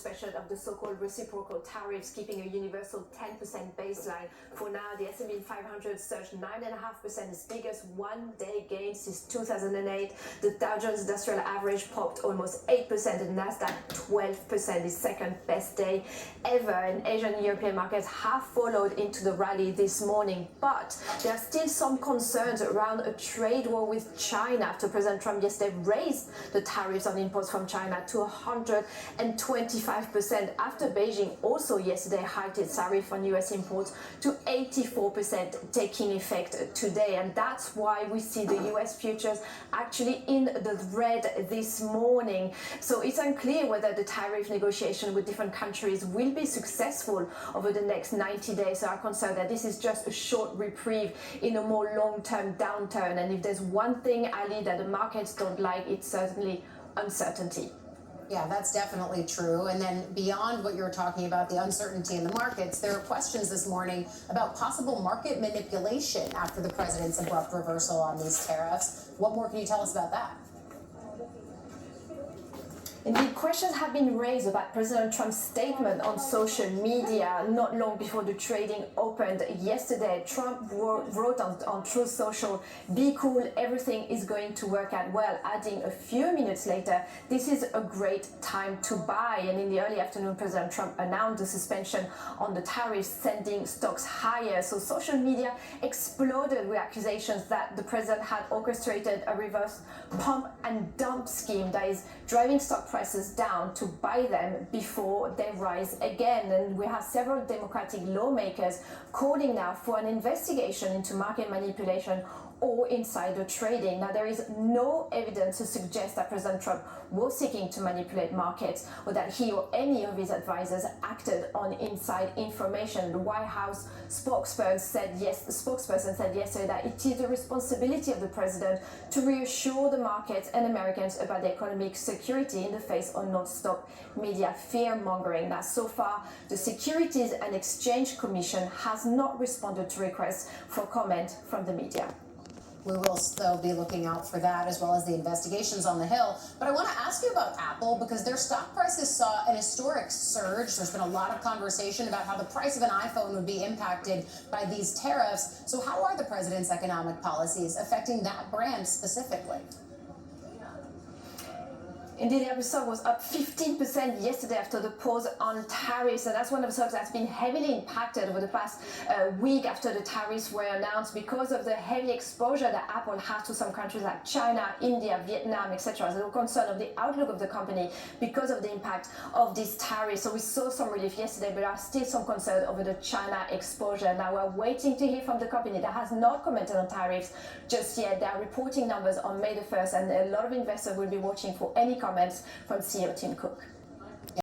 suspension of the so-called reciprocal tariffs, keeping a universal 10% baseline. For now, the S&P 500 surged 9.5%, its biggest one-day gain since 2008. The Dow Jones Industrial Average popped almost 8%, and Nasdaq 12%, its second best day ever. And Asian and European markets have followed into the rally this morning, but there are still some concerns around a trade war with China after President Trump yesterday raised the tariffs on imports from China to 125%, after Beijing also yesterday hiked its tariff on US imports to 84%, taking effect today. And that's why we see the US futures actually in the red this morning. So it's unclear whether the tariff negotiation with different countries will be successful over the next 90 days. So I'm concerned that this is just a short reprieve in a more long-term downturn. And if there's one thing, Ali, that the markets don't like, it's certainly uncertainty. Yeah, that's definitely true. And then beyond what you're talking about, the uncertainty in the markets, there are questions this morning about possible market manipulation after the president's abrupt reversal on these tariffs. What more can you tell us about that? Indeed, questions have been raised about President Trump's statement on social media not long before the trading opened yesterday. Trump wrote on Truth Social, "Be cool, everything is going to work out well," adding a few minutes later, "This is a great time to buy." And in the early afternoon, President Trump announced the suspension on the tariffs, sending stocks higher. So social media exploded with accusations that the president had orchestrated a reverse pump and dump scheme that is driving stock prices down to buy them before they rise again. And we have several Democratic lawmakers calling now for an investigation into market manipulation or insider trading. Now, there is no evidence to suggest that President Trump was seeking to manipulate markets or that he or any of his advisors acted on inside information. The White House spokesperson said yesterday that it is the responsibility of the president to reassure the markets and Americans about the economic security in the face of non-stop media fear-mongering. Now, so far, the Securities and Exchange Commission has not responded to requests for comment from the media. We will still be looking out for that, as well as the investigations on the Hill. But I want to ask you about Apple, because their stock prices saw an historic surge. There's been a lot of conversation about how the price of an iPhone would be impacted by these tariffs. So how are the president's economic policies affecting that brand specifically? Indeed, the Apple stock was up 15% yesterday after the pause on tariffs, and that's one of the stocks that's been heavily impacted over the past week after the tariffs were announced because of the heavy exposure that Apple has to some countries like China, India, Vietnam, etc. There's no concern of the outlook of the company because of the impact of these tariffs. So we saw some relief yesterday, but there are still some concern over the China exposure. Now we're waiting to hear from the company that has not commented on tariffs just yet. They are reporting numbers on May the 1st, and a lot of investors will be watching for any comments from CEO Tim Cook.